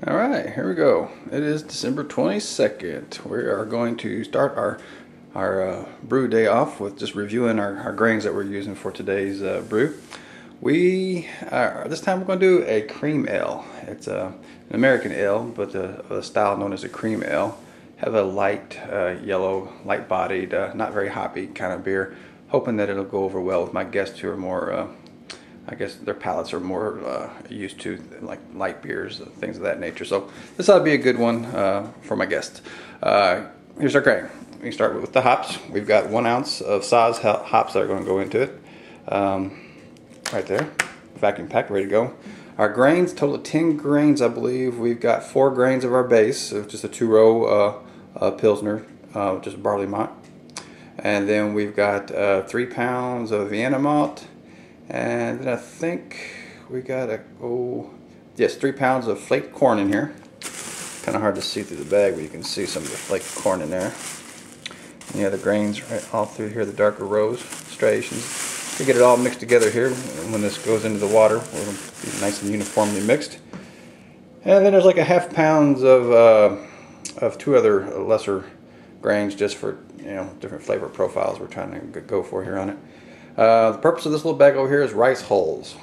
All right, here we go. It is December 22nd. We are going to start our brew day off with just reviewing our grains that we're using for today's brew. This time we're going to do a cream ale. It's an American ale, but the style known as a cream ale. Have a light yellow, light-bodied, not very hoppy kind of beer. Hoping that it'll go over well with my guests who are more I guess their palates are more used to like light beers, things of that nature. So this ought to be a good one for my guests. Here's our grain. We can start with the hops. We've got 1 ounce of Saaz hops that are going to go into it. Right there, vacuum packed, ready to go. Our grains, total of 10 grains, I believe. We've got 4 grains of our base, so just a 2-row Pilsner, just barley malt. And then we've got 3 pounds of Vienna malt. And then I think we got 3 pounds of flaked corn in here. Kind of hard to see through the bag, but you can see some of the flaked corn in there. And the other grains right all through here, the darker rows, striations. We get it all mixed together here. And when this goes into the water, it'll be nice and uniformly mixed. And then there's like a ½ pound of 2 other lesser grains, just for different flavor profiles we're trying to go for here on it. The purpose of this little bag over here is rice hulls.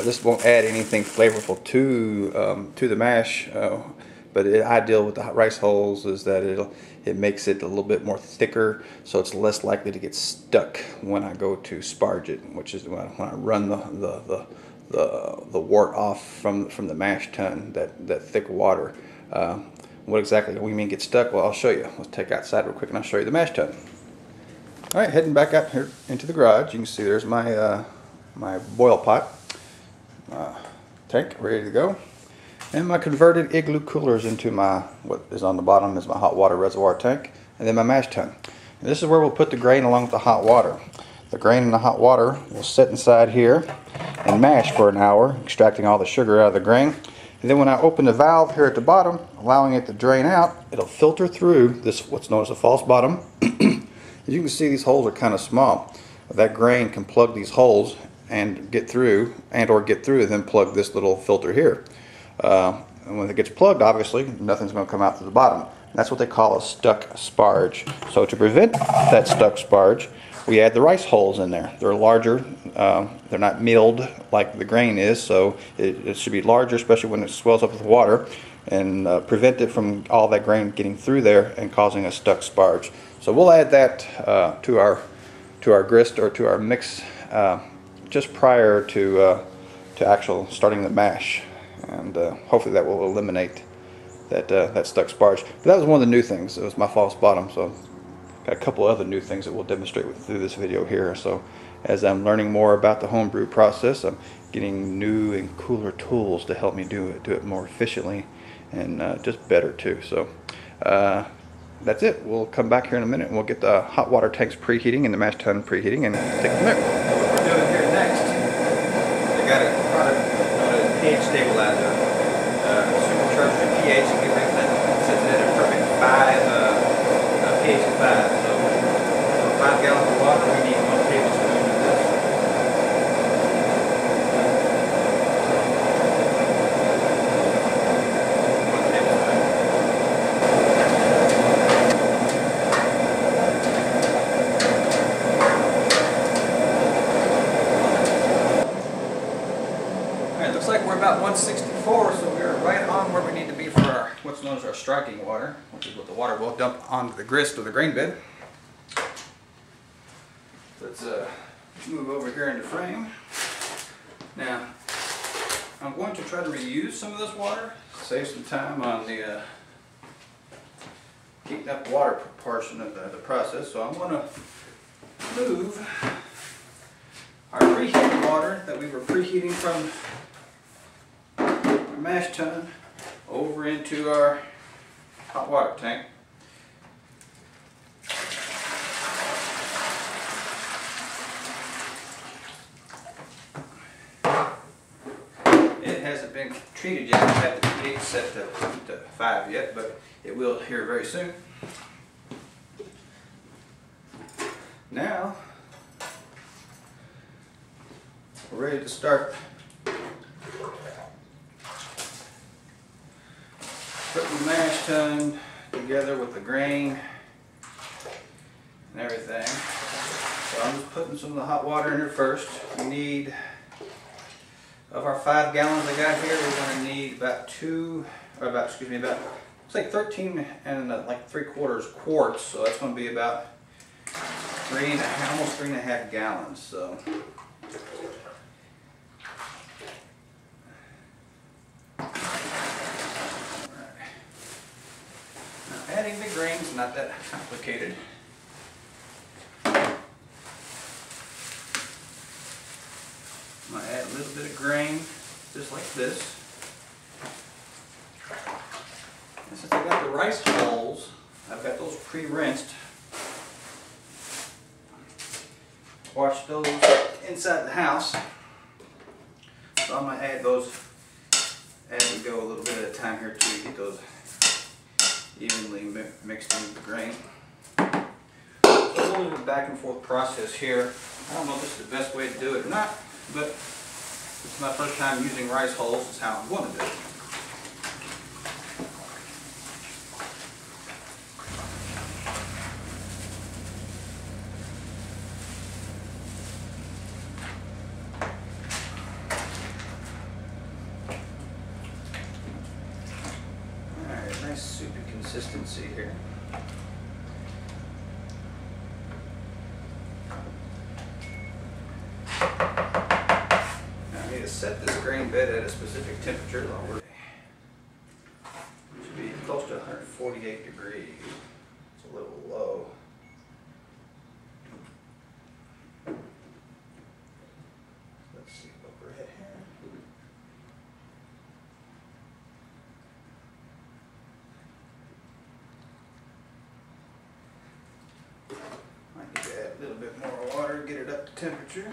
This won't add anything flavorful to the mash, but the ideal with the rice hulls is that it makes it a little bit more thicker, so it's less likely to get stuck when I go to sparge it, which is when I run the wort off from the mash tun, that thick water. What exactly do we mean get stuck? Well, I'll show you. Let's take outside real quick and I'll show you the mash tun. Alright, heading back out here into the garage. You can see there's my my boil pot tank ready to go, and my converted igloo coolers into what is on the bottom is my hot water reservoir tank, and then my mash tun. And this is where we'll put the grain along with the hot water. The grain and the hot water will sit inside here and mash for an hour, extracting all the sugar out of the grain. And then when I open the valve here at the bottom, allowing it to drain out, it'll filter through this what's known as a false bottom. As you can see, these holes are kind of small. That grain can plug these holes and get through, and then plug this little filter here. And when it gets plugged, obviously, nothing's going to come out to the bottom. And that's what they call a stuck sparge. So to prevent that stuck sparge, we add the rice hulls in there. They're larger. They're not milled like the grain is, so it should be larger, especially when it swells up with water, and prevent it from all that grain getting through there and causing a stuck sparge. So we'll add that to our grist or to our mix just prior to actual starting the mash, and hopefully that will eliminate that stuck sparge. But that was one of the new things. It was my false bottom, so got a couple other new things that we'll demonstrate through this video here. So as I'm learning more about the homebrew process, I'm getting new and cooler tools to help me do it more efficiently and just better too. So that's it. We'll come back here in a minute and we'll get the hot water tanks preheating and the mash tun preheating and take it from there. What we're doing here next, I got a product known as pH stabilizer. Supercharged your pH and get ready for that. Sets it at a perfect 5 pH of 5. So for 5 gallons of water, we need 1 tablespoon of this. Looks like we're about 164, so we're right on where we need to be for what's known as our striking water, which is what the water will dump onto the grist or the grain bed. Let's move over here into frame. Now, I'm going to try to reuse some of this water, save some time on the heating up water portion of the process. So I'm going to move our preheated water that we were preheating from mash tun over into our hot water tank. It hasn't been treated yet. I have the pH set to 5 yet, but it will here very soon. Now we're ready to start turned together with the grain and everything. So I'm just putting some of the hot water in here first. We need, of our 5 gallons I got here, we're going to need about it's like 13 and like 3/4 quarts. So that's going to be about almost 3.5 gallons. So. Adding the grains, not that complicated. I'm going to add a little bit of grain, just like this. And since I got the rice hulls, I've got those pre-rinsed. Wash those inside the house. So I'm going to add those as we go a little bit at a time here to get those evenly mixed in with the grain. So a little bit of back and forth process here. I don't know if this is the best way to do it or not, but it's my first time using rice hulls. It's how I'm going to do it. Alright, nice soupy consistency here. Set this grain bed at a specific temperature. It should be close to 148 degrees. It's a little low. Let's see what we're at here. Might need to add a little bit more water to get it up to temperature.